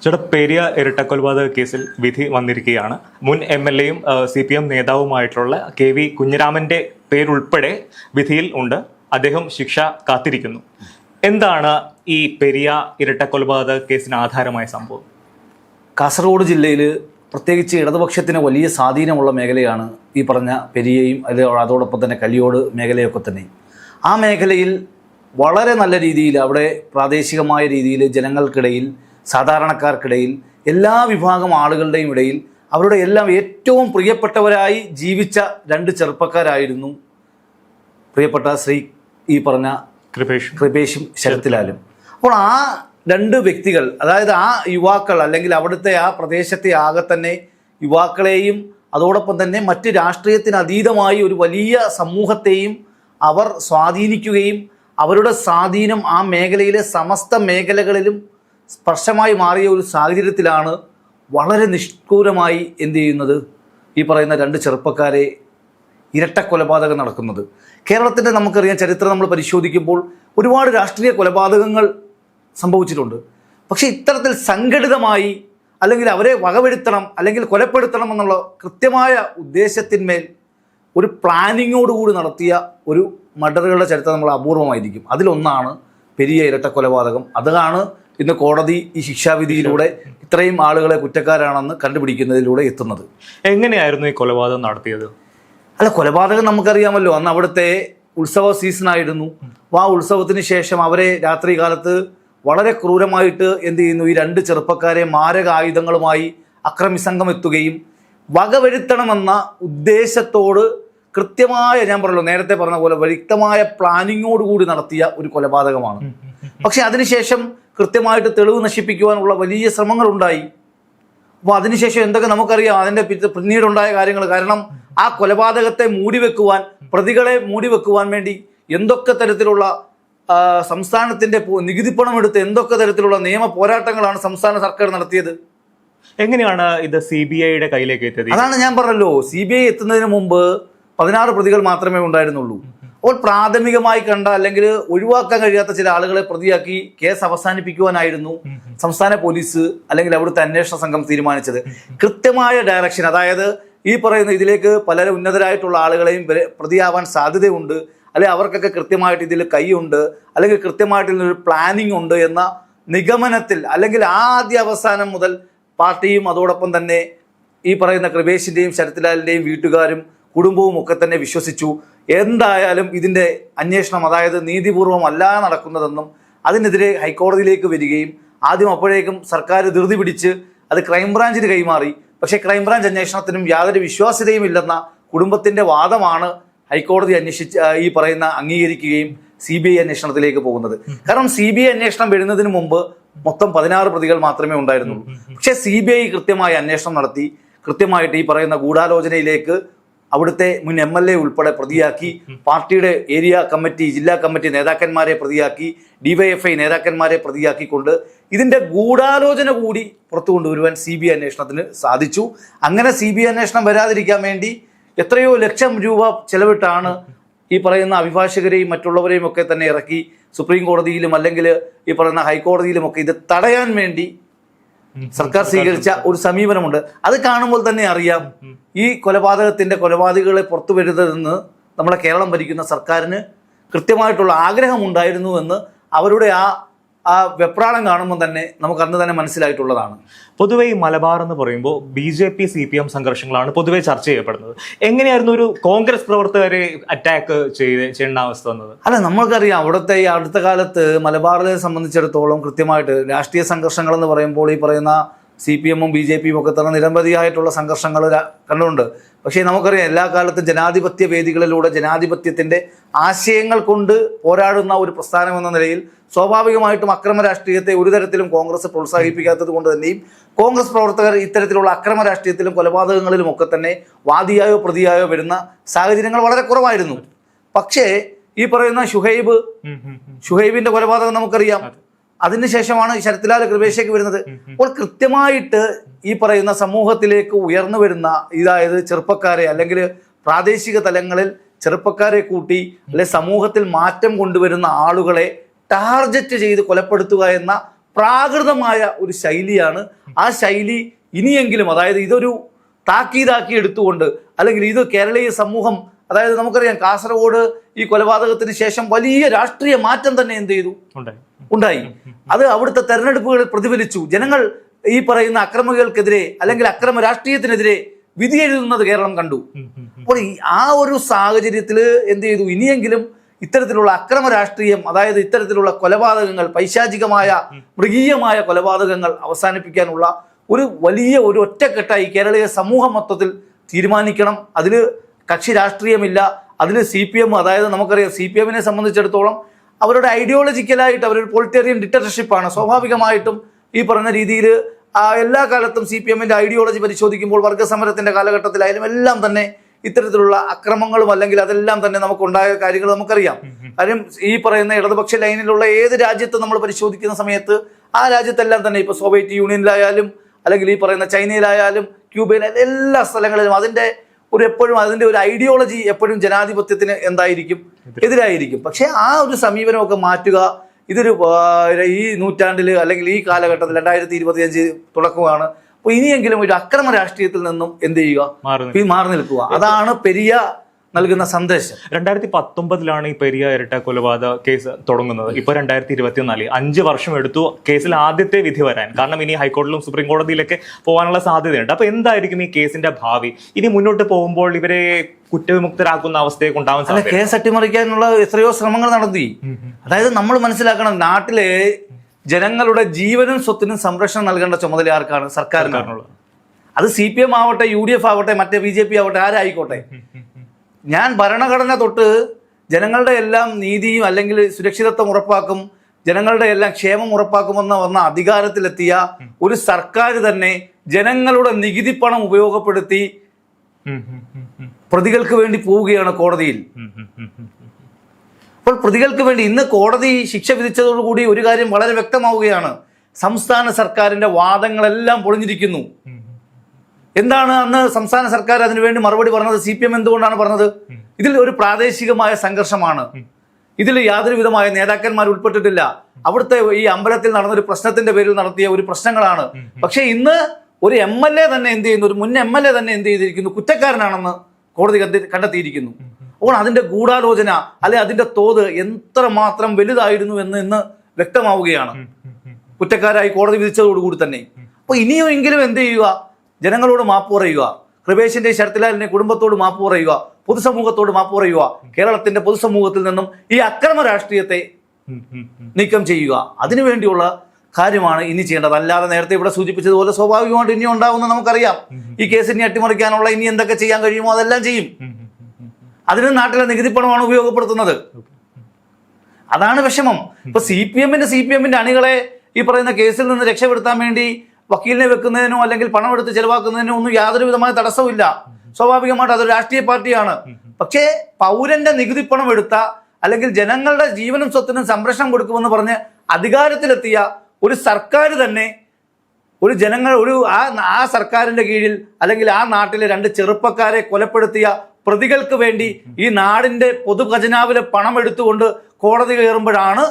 ചേട്ടാ, പെരിയ ഇരട്ടക്കൊലപാതക കേസിൽ വിധി വന്നിരിക്കുകയാണ്. മുൻ MLA-യും CPM നേതാവുമായിട്ടുള്ള KV കുഞ്ഞിരാമന്റെ പേരുൾപ്പെടെ വിധിയിൽ ഉണ്ട്. അദ്ദേഹം ശിക്ഷ കാത്തിരിക്കുന്നു. എന്താണ് ഈ പെരിയ ഇരട്ടക്കൊലപാതക കേസിന് ആധാരമായ സംഭവം? കാസർഗോഡ് ജില്ലയിൽ പ്രത്യേകിച്ച് ഇടതുപക്ഷത്തിന് വലിയ സ്വാധീനമുള്ള മേഖലയാണ് ഈ പറഞ്ഞ പെരിയയും അതോടൊപ്പം തന്നെ കല്ലിയോട് മേഖലയൊക്കെ തന്നെ. ആ മേഖലയിൽ വളരെ നല്ല രീതിയിൽ അവിടെ പ്രാദേശികമായ രീതിയിൽ ജനങ്ങൾക്കിടയിൽ, സാധാരണക്കാർക്കിടയിൽ, എല്ലാ വിഭാഗം ആളുകളുടെയും ഇടയിൽ അവരുടെ എല്ലാം ഏറ്റവും പ്രിയപ്പെട്ടവരായി ജീവിച്ച രണ്ട് ചെറുപ്പക്കാരായിരുന്നു പ്രിയപ്പെട്ട ശ്രീ ഈ പറഞ്ഞ കൃപേഷും ശരത്ലാലും. അപ്പോൾ ആ രണ്ട് വ്യക്തികൾ, അതായത് ആ യുവാക്കൾ അല്ലെങ്കിൽ അവിടുത്തെ ആ പ്രദേശത്തെ ആകെ തന്നെ യുവാക്കളെയും അതോടൊപ്പം തന്നെ മറ്റ് രാഷ്ട്രീയത്തിന് അതീതമായി ഒരു വലിയ സമൂഹത്തെയും അവർ സ്വാധീനിക്കുകയും അവരുടെ സ്വാധീനം ആ മേഖലയിലെ സമസ്ത മേഖലകളിലും സ്പർശമായി മാറിയ ഒരു സാഹചര്യത്തിലാണ് വളരെ നിഷ്ഠൂരമായി എന്ത് ചെയ്യുന്നത്, ഈ പറയുന്ന രണ്ട് ചെറുപ്പക്കാരെ ഇരട്ടക്കൊലപാതകം നടക്കുന്നത്. കേരളത്തിൻ്റെ നമുക്കറിയാം, ചരിത്രം നമ്മൾ പരിശോധിക്കുമ്പോൾ ഒരുപാട് രാഷ്ട്രീയ കൊലപാതകങ്ങൾ സംഭവിച്ചിട്ടുണ്ട്. പക്ഷേ ഇത്തരത്തിൽ സംഘടിതമായി അല്ലെങ്കിൽ അവരെ വകവരുത്തണം അല്ലെങ്കിൽ കൊലപ്പെടുത്തണം എന്നുള്ള കൃത്യമായ ഉദ്ദേശത്തിന്മേൽ ഒരു പ്ലാനിങ്ങോടുകൂടി നടത്തിയ ഒരു മർഡറുകളുടെ ചരിത്രം നമ്മൾ അപൂർവമായിരിക്കും. അതിലൊന്നാണ് പെരിയ ഇരട്ടക്കൊലപാതകം. അതാണ് ഇന്ന് കോടതി ഈ ശിക്ഷാവിധിയിലൂടെ ഇത്രയും ആളുകളെ കുറ്റക്കാരാണെന്ന് കണ്ടുപിടിക്കുന്നതിലൂടെ എത്തുന്നത്. എങ്ങനെയായിരുന്നു ഈ കൊലപാതകം നടത്തിയത്? അല്ല, കൊലപാതകം നമുക്കറിയാമല്ലോ, അന്ന് അവിടുത്തെ ഉത്സവ സീസണായിരുന്നു. ആ ഉത്സവത്തിന് ശേഷം അവരെ രാത്രി കാലത്ത് വളരെ ക്രൂരമായിട്ട് എന്ത് ചെയ്യുന്നു, ഈ രണ്ട് ചെറുപ്പക്കാരെ മാരകായുധങ്ങളുമായി അക്രമിസംഘം എത്തുകയും വകവരുത്തണമെന്ന ഉദ്ദേശത്തോട് കൃത്യമായ, ഞാൻ പറഞ്ഞല്ലോ നേരത്തെ പറഞ്ഞ പോലെ വ്യക്തമായ പ്ലാനിങ്ങോടുകൂടി നടത്തിയ ഒരു കൊലപാതകമാണ്. പക്ഷെ അതിനുശേഷം കൃത്യമായിട്ട് തെളിവ് നശിപ്പിക്കുവാനുള്ള വലിയ ശ്രമങ്ങളുണ്ടായി. അപ്പോൾ അതിനുശേഷം എന്തൊക്കെ നമുക്കറിയാം അതിൻ്റെ പിന്നീടുണ്ടായ കാര്യങ്ങൾ. കാരണം ആ കൊലപാതകത്തെ മൂടിവെക്കുവാൻ, പ്രതികളെ മൂടിവെക്കുവാൻ വേണ്ടി എന്തൊക്കെ തരത്തിലുള്ള സംസ്ഥാനത്തിൻ്റെ നികുതിപ്പണം എടുത്ത് എന്തൊക്കെ തരത്തിലുള്ള നിയമ പോരാട്ടങ്ങളാണ് സംസ്ഥാന സർക്കാർ നടത്തിയത്. എങ്ങനെയാണ് ഇത് CBI-യുടെ കയ്യിലേക്ക് എത്തിയത്? അതാണ് ഞാൻ പറഞ്ഞല്ലോ, CBI എത്തുന്നതിന് മുമ്പ് 16 പ്രതികൾ മാത്രമേ ഉണ്ടായിരുന്നുള്ളൂ. അപ്പോൾ പ്രാഥമികമായി കണ്ട അല്ലെങ്കിൽ ഒഴിവാക്കാൻ കഴിയാത്ത ചില ആളുകളെ പ്രതിയാക്കി കേസ് അവസാനിപ്പിക്കുവാനായിരുന്നു സംസ്ഥാന പോലീസ് അല്ലെങ്കിൽ അവിടുത്തെ അന്വേഷണ സംഘം തീരുമാനിച്ചത്. കൃത്യമായ ഡയറക്ഷൻ, അതായത് ഈ പറയുന്ന ഇതിലേക്ക് പല ഉന്നതരായിട്ടുള്ള ആളുകളെയും പ്രതിയാവാൻ സാധ്യതയുണ്ട്, അല്ലെങ്കിൽ അവർക്കൊക്കെ കൃത്യമായിട്ട് ഇതിൽ കൈയുണ്ട്, അല്ലെങ്കിൽ കൃത്യമായിട്ട് ഇതിലൊരു പ്ലാനിങ് ഉണ്ട് എന്ന നിഗമനത്തിൽ, അല്ലെങ്കിൽ ആദ്യ അവസാനം മുതൽ പാർട്ടിയും അതോടൊപ്പം തന്നെ ഈ പറയുന്ന കൃപേഷിൻ്റെയും ശരത്ലാലിൻ്റെയും വീട്ടുകാരും കുടുംബവും ഒക്കെ തന്നെ വിശ്വസിച്ചു എന്തായാലും ഇതിൻ്റെ അന്വേഷണം, അതായത് നീതിപൂർവം അല്ല നടക്കുന്നതെന്നും അതിനെതിരെ ഹൈക്കോടതിയിലേക്ക് വരികയും ആദ്യം അപ്പോഴേക്കും സർക്കാർ ധൃതി പിടിച്ച് അത് ക്രൈംബ്രാഞ്ചിന് കൈമാറി. പക്ഷേ ക്രൈംബ്രാഞ്ച് അന്വേഷണത്തിനും യാതൊരു വിശ്വാസ്യതയും ഇല്ലെന്ന കുടുംബത്തിൻ്റെ വാദമാണ് ഹൈക്കോടതി ഈ പറയുന്ന അംഗീകരിക്കുകയും CBI അന്വേഷണത്തിലേക്ക് പോകുന്നത്. കാരണം CBI അന്വേഷണം വരുന്നതിന് മുമ്പ് മൊത്തം 16 പ്രതികൾ മാത്രമേ ഉണ്ടായിരുന്നുള്ളൂ. പക്ഷേ CBI കൃത്യമായ അന്വേഷണം നടത്തി കൃത്യമായിട്ട് ഈ പറയുന്ന ഗൂഢാലോചനയിലേക്ക് അവിടുത്തെ മുൻ MLA ഉൾപ്പെടെ പ്രതിയാക്കി, പാർട്ടിയുടെ ഏരിയ കമ്മിറ്റി, ജില്ലാ കമ്മിറ്റി നേതാക്കന്മാരെ പ്രതിയാക്കി, DYFI നേതാക്കന്മാരെ പ്രതിയാക്കിക്കൊണ്ട് ഇതിൻ്റെ ഗൂഢാലോചന കൂടി പുറത്തു കൊണ്ടുവരുവാൻ CBI അന്വേഷണത്തിന് സാധിച്ചു. അങ്ങനെ CBI അന്വേഷണം വരാതിരിക്കാൻ വേണ്ടി എത്രയോ ലക്ഷം രൂപ ചെലവിട്ടാണ് ഈ പറയുന്ന അഭിഭാഷകരെയും മറ്റുള്ളവരെയും ഒക്കെ തന്നെ ഇറക്കി സുപ്രീം കോടതിയിലും അല്ലെങ്കിൽ ഈ പറയുന്ന ഹൈക്കോടതിയിലുമൊക്കെ ഇത് തടയാൻ വേണ്ടി സർക്കാർ സ്വീകരിച്ച ഒരു സമീപനമുണ്ട്. അത് കാണുമ്പോൾ തന്നെ അറിയാം ഈ കൊലപാതകികളെ പുറത്തു വരുന്നതെന്ന് നമ്മളെ കേരളം ഭരിക്കുന്ന സർക്കാരിന് കൃത്യമായിട്ടുള്ള ആഗ്രഹമുണ്ടായിരുന്നു എന്ന് അവരുടെ ആ വെപ്രാളം കാണുമ്പോൾ തന്നെ നമുക്ക് അന്ന് തന്നെ മനസ്സിലായിട്ടുള്ളതാണ്. പൊതുവെ ഈ മലബാർ എന്ന് പറയുമ്പോൾ BJP CPM സംഘർഷങ്ങളാണ് പൊതുവെ ചർച്ച ചെയ്യപ്പെടുന്നത്. എങ്ങനെയായിരുന്നു ഒരു കോൺഗ്രസ് പ്രവർത്തകരെ അറ്റാക്ക് ചെയ്യേണ്ട അവസ്ഥ വന്നത്? അല്ല, നമ്മൾക്കറിയാം അവിടുത്തെ ഈ അടുത്ത കാലത്ത് മലബാറിനെ സംബന്ധിച്ചിടത്തോളം കൃത്യമായിട്ട് രാഷ്ട്രീയ സംഘർഷങ്ങൾ എന്ന് പറയുമ്പോൾ ഈ പറയുന്ന CPM-ഉം BJP-യും ഒക്കെ തന്നെ നിരവധിയായിട്ടുള്ള സംഘർഷങ്ങൾ കണ്ടുണ്ട്. പക്ഷേ നമുക്കറിയാം എല്ലാ കാലത്തും ജനാധിപത്യ വേദികളിലൂടെ ജനാധിപത്യത്തിൻ്റെ ആശയങ്ങൾ കൊണ്ട് പോരാടുന്ന ഒരു പ്രസ്ഥാനം എന്ന നിലയിൽ സ്വാഭാവികമായിട്ടും അക്രമ രാഷ്ട്രീയത്തെ ഒരു തരത്തിലും കോൺഗ്രസ് പ്രോത്സാഹിപ്പിക്കാത്തത് കൊണ്ട് തന്നെയും കോൺഗ്രസ് പ്രവർത്തകർ ഇത്തരത്തിലുള്ള അക്രമ രാഷ്ട്രീയത്തിലും കൊലപാതകങ്ങളിലും ഒക്കെ തന്നെ വാദിയായോ പ്രതിയായോ വരുന്ന സാഹചര്യങ്ങൾ വളരെ കുറവായിരുന്നു. പക്ഷേ ഈ പറയുന്ന ഷുഹൈബിന്റെ കൊലപാതകം നമുക്കറിയാം. അതിനുശേഷമാണ് ശരത്ലാൽ കൃപേഷേക്ക് വരുന്നത്. അപ്പോൾ കൃത്യമായിട്ട് ഈ പറയുന്ന സമൂഹത്തിലേക്ക് ഉയർന്നു വരുന്ന ഇതായത് ചെറുപ്പക്കാരെ അല്ലെങ്കിൽ പ്രാദേശിക തലങ്ങളിൽ ചെറുപ്പക്കാരെ കൂട്ടി അല്ലെങ്കിൽ സമൂഹത്തിൽ മാറ്റം കൊണ്ടുവരുന്ന ആളുകളെ ടാർഗറ്റ് ചെയ്ത് കൊലപ്പെടുത്തുക എന്ന പ്രാകൃതമായ ഒരു ശൈലിയാണ്. ആ ശൈലി ഇനിയെങ്കിലും, അതായത് ഇതൊരു താക്കീതാക്കി എടുത്തുകൊണ്ട്, അല്ലെങ്കിൽ ഇത് കേരളീയ സമൂഹം, അതായത് നമുക്കറിയാം കാസർഗോഡ് ഈ കൊലപാതകത്തിന് ശേഷം വലിയ രാഷ്ട്രീയ മാറ്റം തന്നെ എന്ത് ചെയ്തു, ഉണ്ടായി. അത് അവിടുത്തെ തെരഞ്ഞെടുപ്പുകളിൽ പ്രതിഫലിച്ചു. ജനങ്ങൾ ഈ പറയുന്ന അക്രമികൾക്കെതിരെ അല്ലെങ്കിൽ അക്രമ രാഷ്ട്രീയത്തിനെതിരെ വിധി എഴുതുന്നത് കേരളം കണ്ടു. അപ്പോൾ ആ ഒരു സാഹചര്യത്തിൽ എന്ത് ചെയ്തു, ഇനിയെങ്കിലും ഇത്തരത്തിലുള്ള അക്രമ രാഷ്ട്രീയം, അതായത് ഇത്തരത്തിലുള്ള കൊലപാതകങ്ങൾ, പൈശാചികമായ മൃഗീയമായ കൊലപാതകങ്ങൾ അവസാനിപ്പിക്കാനുള്ള ഒരു ഒറ്റക്കെട്ടായി കേരളീയ സമൂഹം മൊത്തത്തിൽ തീരുമാനിക്കണം. അതിൽ കക്ഷി രാഷ്ട്രീയമില്ല. അതിൽ CPM, അതായത് നമുക്കറിയാം CPM-നെ സംബന്ധിച്ചിടത്തോളം അവരുടെ ഐഡിയോളജിക്കലായിട്ട് അവരൊരു പൊളിറ്റേറിയൻ ഡിക്റ്റേറ്റർഷിപ്പാണ്. സ്വാഭാവികമായിട്ടും ഈ പറഞ്ഞ രീതിയിൽ എല്ലാ കാലത്തും CPM-ന്റെ ഐഡിയോളജി പരിശോധിക്കുമ്പോൾ വർഗ്ഗസമരത്തിന്റെ കാലഘട്ടത്തിലായാലും എല്ലാം തന്നെ ഇത്തരത്തിലുള്ള അക്രമങ്ങളും അല്ലെങ്കിൽ അതെല്ലാം തന്നെ നമുക്കുണ്ടായ കാര്യങ്ങൾ നമുക്കറിയാം. കാര്യം ഈ പറയുന്ന ഇടതുപക്ഷ ലൈനിലുള്ള ഏത് രാജ്യത്ത് നമ്മൾ പരിശോധിക്കുന്ന സമയത്ത് ആ രാജ്യത്തെല്ലാം തന്നെ ഇപ്പോൾ സോവിയറ്റ് യൂണിയനിലായാലും അല്ലെങ്കിൽ ഈ പറയുന്ന ചൈനയിലായാലും ക്യൂബയിലായാലും എല്ലാ സ്ഥലങ്ങളിലും എപ്പോഴും അതിന്റെ ഒരു ഐഡിയോളജി എപ്പോഴും ജനാധിപത്യത്തിന് എന്തായിരിക്കും, എതിരായിരിക്കും. പക്ഷെ ആ ഒരു സമീപനമൊക്കെ മാറ്റുക. ഈ നൂറ്റാണ്ടിൽ അല്ലെങ്കിൽ ഈ കാലഘട്ടത്തിൽ 2025 തുടക്കമാണ്. അപ്പോൾ ഇനിയെങ്കിലും ഒരു അക്രമ രാഷ്ട്രീയത്തിൽ നിന്നും എന്ത് ചെയ്യുക, മാറി നിൽക്കുക. അതാണ് പെരിയ നൽകുന്ന സന്ദേശം. 2019 ഈ പെരിയ ഇരട്ട കൊലപാതക കേസ് തുടങ്ങുന്നത്. ഇപ്പൊ 2024, 5 വർഷം എടുത്തു കേസിൽ ആദ്യത്തെ വിധി വരാൻ. കാരണം ഇനി ഹൈക്കോടതിയിലും സുപ്രീം കോടതിയിലൊക്കെ പോകാനുള്ള സാധ്യതയുണ്ട്. അപ്പൊ എന്തായിരിക്കും ഈ കേസിന്റെ ഭാവി? ഇനി മുന്നോട്ട് പോകുമ്പോൾ ഇവരെ കുറ്റവിമുക്തരാക്കുന്ന അവസ്ഥയൊക്കെ ഉണ്ടാവാൻ സാധ്യത. കേസ് അട്ടിമറിക്കാനുള്ള എത്രയോ ശ്രമങ്ങൾ നടത്തി. അതായത് നമ്മൾ മനസ്സിലാക്കണം, നാട്ടിലെ ജനങ്ങളുടെ ജീവനും സ്വത്തിനും സംരക്ഷണം നൽകേണ്ട ചുമതല ആർക്കാണ്? സർക്കാരിനാണുള്ളത്. അത് CPM ആവട്ടെ, UDF ആവട്ടെ, മറ്റേ BJP ആവട്ടെ, ആരായിക്കോട്ടെ. ഞാൻ ഭരണഘടന തൊട്ട് ജനങ്ങളുടെ എല്ലാം നീതിയും അല്ലെങ്കിൽ സുരക്ഷിതത്വം ഉറപ്പാക്കും, ജനങ്ങളുടെ എല്ലാം ക്ഷേമം ഉറപ്പാക്കുമെന്ന് വന്ന അധികാരത്തിലെത്തിയ ഒരു സർക്കാർ തന്നെ ജനങ്ങളുടെ നികുതി പണം ഉപയോഗപ്പെടുത്തി പ്രതികൾക്ക് വേണ്ടി പോവുകയാണ് കോടതിയിൽ. അപ്പോൾ പ്രതികൾക്ക് വേണ്ടി ഇന്ന് കോടതി ശിക്ഷ വിധിച്ചതോടുകൂടി ഒരു കാര്യം വളരെ വ്യക്തമാവുകയാണ്. സംസ്ഥാന സർക്കാരിന്റെ വാദങ്ങളെല്ലാം പൊളിഞ്ഞിരിക്കുന്നു. എന്താണ് അന്ന് സംസ്ഥാന സർക്കാർ അതിനുവേണ്ടി മറുപടി പറഞ്ഞത്? CPM എന്തുകൊണ്ടാണ് പറഞ്ഞത്? ഇതിൽ ഒരു പ്രാദേശികമായ സംഘർഷമാണ്, ഇതിൽ യാതൊരു വിധമായ നേതാക്കന്മാർ ഉൾപ്പെട്ടിട്ടില്ല, അവിടുത്തെ ഈ അമ്പലത്തിൽ നടന്നൊരു പ്രശ്നത്തിന്റെ പേരിൽ നടത്തിയ ഒരു പ്രശ്നങ്ങളാണ്. പക്ഷെ ഇന്ന് ഒരു MLA തന്നെ എന്ത് ചെയ്യുന്നു, ഒരു മുൻ MLA തന്നെ എന്ത് ചെയ്തിരിക്കുന്നു, കുറ്റക്കാരനാണെന്ന് കോടതി കണ്ടെത്തിയിരിക്കുന്നു. അപ്പോൾ അതിന്റെ ഗൂഢാലോചന അല്ലെ അതിന്റെ തോത് എത്രമാത്രം വലുതായിരുന്നു എന്ന് ഇന്ന് വ്യക്തമാവുകയാണ്, കുറ്റക്കാരായി കോടതി വിധിച്ചതോടുകൂടി തന്നെ. അപ്പൊ ഇനിയെങ്കിലും എന്ത് ചെയ്യുക, ജനങ്ങളോട് മാപ്പ് പറയുക, കൃപേഷിന്റെ ശരത്ലാലിന്റെ കുടുംബത്തോട് മാപ്പ് പറയുക, പൊതുസമൂഹത്തോട് മാപ്പ് പറയുക, കേരളത്തിന്റെ പൊതുസമൂഹത്തിൽ നിന്നും ഈ അക്രമ രാഷ്ട്രീയത്തെ നീക്കം ചെയ്യുക. അതിനുവേണ്ടിയുള്ള കാര്യമാണ് ഇനി ചെയ്യേണ്ടത്. അല്ലാതെ നേരത്തെ ഇവിടെ സൂചിപ്പിച്ചതുപോലെ സ്വാഭാവികമായിട്ട് ഇനി ഉണ്ടാവുന്ന നമുക്കറിയാം. ഈ കേസിനെ അട്ടിമറിക്കാനുള്ള ഇനി എന്തൊക്കെ ചെയ്യാൻ കഴിയുമോ അതെല്ലാം ചെയ്യും. അതിന് നാട്ടിലെ നികുതി പണമാണ് ഉപയോഗപ്പെടുത്തുന്നത്. അതാണ് വിഷമം. ഇപ്പൊ CPM-ന്റെ അണികളെ ഈ പറയുന്ന കേസിൽ നിന്ന് രക്ഷപ്പെടുത്താൻ വേണ്ടി വക്കീലിനെ വെക്കുന്നതിനോ അല്ലെങ്കിൽ പണം എടുത്ത് ചെലവാക്കുന്നതിനോ ഒന്നും യാതൊരു വിധമായ തടസ്സമില്ല. സ്വാഭാവികമായിട്ട് അതൊരു രാഷ്ട്രീയ പാർട്ടിയാണ്. പക്ഷേ പൗരന്റെ നികുതി പണം എടുത്ത അല്ലെങ്കിൽ ജനങ്ങളുടെ ജീവനും സ്വത്തിനും സംരക്ഷണം കൊടുക്കുമെന്ന് പറഞ്ഞ് അധികാരത്തിലെത്തിയ ഒരു സർക്കാർ തന്നെ ആ സർക്കാരിന്റെ കീഴിൽ അല്ലെങ്കിൽ ആ നാട്ടിലെ 2 ചെറുപ്പക്കാരെ കൊലപ്പെടുത്തിയ പ്രതികൾക്ക് വേണ്ടി ഈ നാടിന്റെ പൊതു ഖജനാവിലെ പണം എടുത്തുകൊണ്ട് കോടതി കയറുമ്പോഴാണ്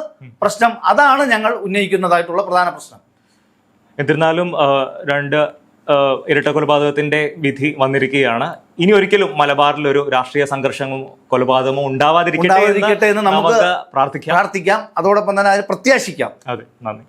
പ്രശ്നം. അതാണ് ഞങ്ങൾ ഉന്നയിക്കുന്നതായിട്ടുള്ള പ്രധാന പ്രശ്നം. എന്നിരുന്നാലും 2 ഇരട്ട കൊലപാതകത്തിന്റെ വിധി വന്നിരിക്കുകയാണ്. ഇനി ഒരിക്കലും മലബാറിൽ ഒരു രാഷ്ട്രീയ സംഘർഷമോ കൊലപാതകമോ ഉണ്ടാവാതിരിക്കട്ടെ എന്ന് നമുക്ക് പ്രാർത്ഥിക്കാം. അതോടൊപ്പം തന്നെ പ്രത്യാശിക്കാം. അതെ, നന്ദി.